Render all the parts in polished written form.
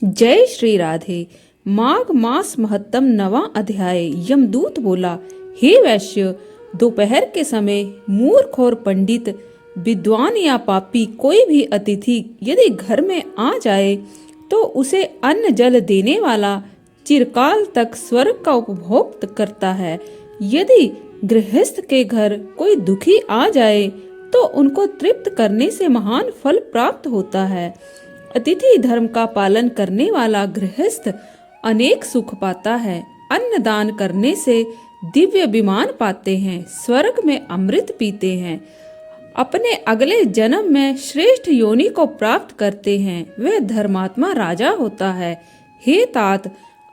जय श्री राधे। माघ मास महत्तम 9वां अध्याय। यमदूत बोला, हे वैश्य, दोपहर के समय मूर्ख और पंडित, विद्वान या पापी कोई भी अतिथि यदि घर में आ जाए तो उसे अन्न जल देने वाला चिरकाल तक स्वर्ग का उपभोग करता है। यदि गृहस्थ के घर कोई दुखी आ जाए तो उनको तृप्त करने से महान फल प्राप्त होता है। अतिथि धर्म का पालन करने वाला गृहस्थ अनेक सुख पाता है। अन्न दान करने से दिव्य विमान पाते हैं, स्वर्ग में अमृत पीते हैं, अपने अगले जन्म में श्रेष्ठ योनि को प्राप्त करते हैं। वह धर्मात्मा राजा होता है। हे तात,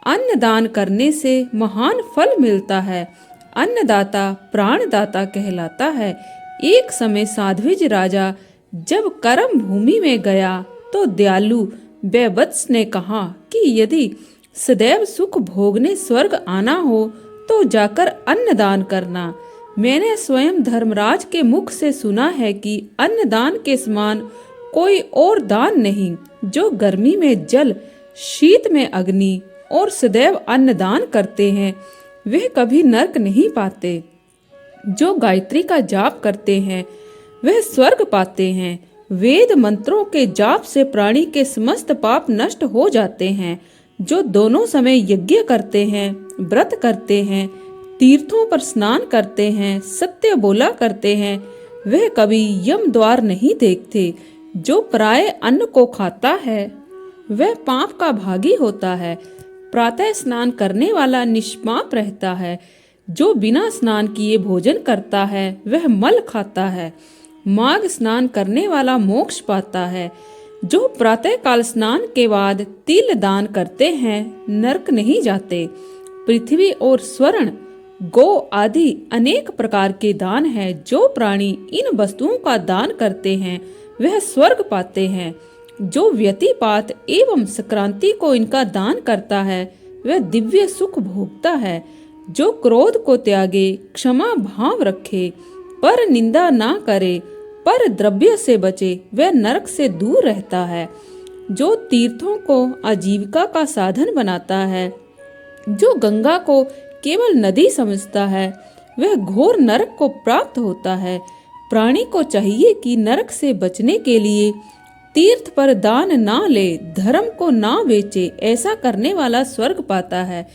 अन्न दान करने से महान फल मिलता है। अन्नदाता प्राणदाता कहलाता है। एक समय साध्विज राजा जब कर्म भूमि में गया तो दयालु बेबत्स ने कहा कि यदि सदैव सुख भोगने स्वर्ग आना हो तो जाकर अन्नदान करना। मैंने स्वयं धर्मराज के मुख से सुना है कि अन्नदान के समान कोई और दान नहीं। जो गर्मी में जल, शीत में अग्नि और सदैव अन्नदान करते हैं वह कभी नरक नहीं पाते। जो गायत्री का जाप करते हैं वह स्वर्ग पाते हैं। वेद मंत्रों के जाप से प्राणी के समस्त पाप नष्ट हो जाते हैं। जो दोनों समय यज्ञ करते हैं, व्रत करते हैं, तीर्थों पर स्नान करते हैं, सत्य बोला करते हैं, वह कभी यम द्वार नहीं देखते। जो पराये अन्न को खाता है वह पाप का भागी होता है। प्रातः स्नान करने वाला निष्पाप रहता है। जो बिना स्नान किए भोजन करता है वह मल खाता है। माघ स्नान करने वाला मोक्ष पाता है। जो प्रातः काल स्नान के बाद तिल दान करते हैं नरक नहीं जाते। पृथ्वी और स्वर्ण, गो आदि अनेक प्रकार के दान हैं। जो प्राणी इन वस्तुओं का दान करते हैं वह स्वर्ग पाते हैं। जो व्यतिपात एवं संक्रांति को इनका दान करता है वह दिव्य सुख भोगता है। जो क्रोध को त्यागे, क्षमा भाव रखे, पर निंदा ना करे, पर द्रव्य से बचे, वह नरक से दूर रहता है। जो तीर्थों को आजीविका का साधन बनाता है, जो गंगा को केवल नदी समझता है, वह घोर नरक को प्राप्त होता है। प्राणी को चाहिए कि नरक से बचने के लिए तीर्थ पर दान ना ले, धर्म को ना बेचे। ऐसा करने वाला स्वर्ग पाता है।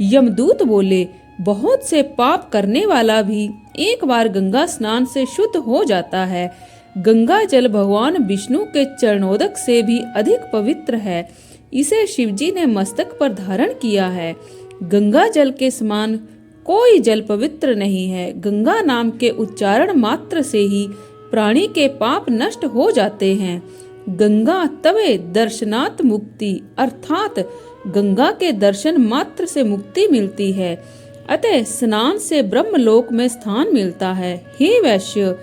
यमदूत बोले, बहुत से पाप करने वाला भी एक बार गंगा स्नान से शुद्ध हो जाता है। गंगा जल भगवान विष्णु के चरणोदक से भी अधिक पवित्र है। इसे शिवजी ने मस्तक पर धारण किया है। गंगा जल के समान कोई जल पवित्र नहीं है। गंगा नाम के उच्चारण मात्र से ही प्राणी के पाप नष्ट हो जाते हैं। गंगा तवे दर्शनात् मुक्ति, अर्थात गंगा के दर्शन मात्र से मुक्ति मिलती है। अतः स्नान से ब्रह्मलोक में स्थान मिलता है। हे वैश्य,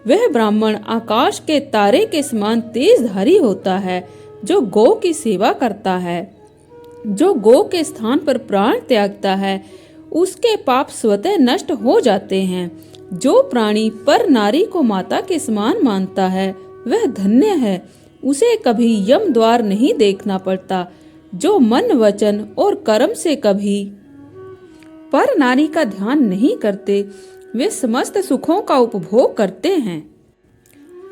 वह ब्राह्मण आकाश के तारे के समान तेजधारी होता है जो गौ की सेवा करता है। जो गौ के स्थान पर प्राण त्यागता है उसके पाप स्वतः नष्ट हो जाते हैं। जो प्राणी पर नारी को माता के समान मानता है वह धन्य है। उसे कभी यम द्वार नहीं देखना पड़ता। जो मन, वचन और कर्म से कभी पर नारी का ध्यान नहीं करते वे समस्त सुखों का उपभोग करते हैं।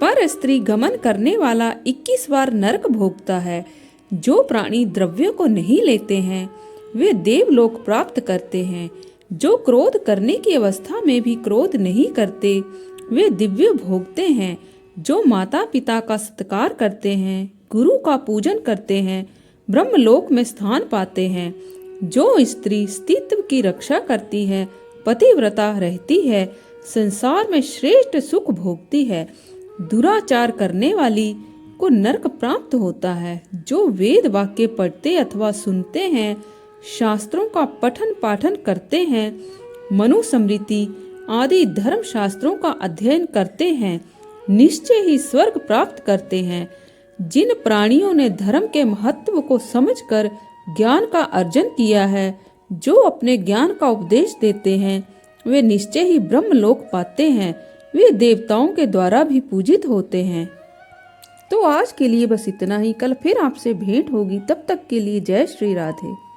पर स्त्री गमन करने वाला 21 बार नरक भोगता है। जो प्राणी द्रव्य को नहीं लेते हैं वे देवलोक प्राप्त करते हैं। जो क्रोध करने की अवस्था में भी क्रोध नहीं करते वे दिव्य भोगते हैं। जो माता पिता का सत्कार करते हैं, गुरु का पूजन करते हैं, ब्रह्मलोक में स्थान पाते हैं। जो स्त्री स्त्रीत्व की रक्षा करती है, पतिव्रता रहती है, संसार में श्रेष्ठ सुख भोगती है। दुराचार करने वाली को नरक प्राप्त होता है। जो वेद वाक्य पढ़ते अथवा सुनते हैं, शास्त्रों का पठन पाठन करते हैं, मनुस्मृति आदि धर्म शास्त्रों का अध्ययन करते हैं, निश्चय ही स्वर्ग प्राप्त करते हैं। जिन प्राणियों ने धर्म के महत्व को समझकर ज्ञान का अर्जन किया है, जो अपने ज्ञान का उपदेश देते हैं, वे निश्चय ही ब्रह्मलोक पाते हैं। वे देवताओं के द्वारा भी पूजित होते हैं। तो आज के लिए बस इतना ही। कल फिर आपसे भेंट होगी, तब तक के लिए जय श्री राधे।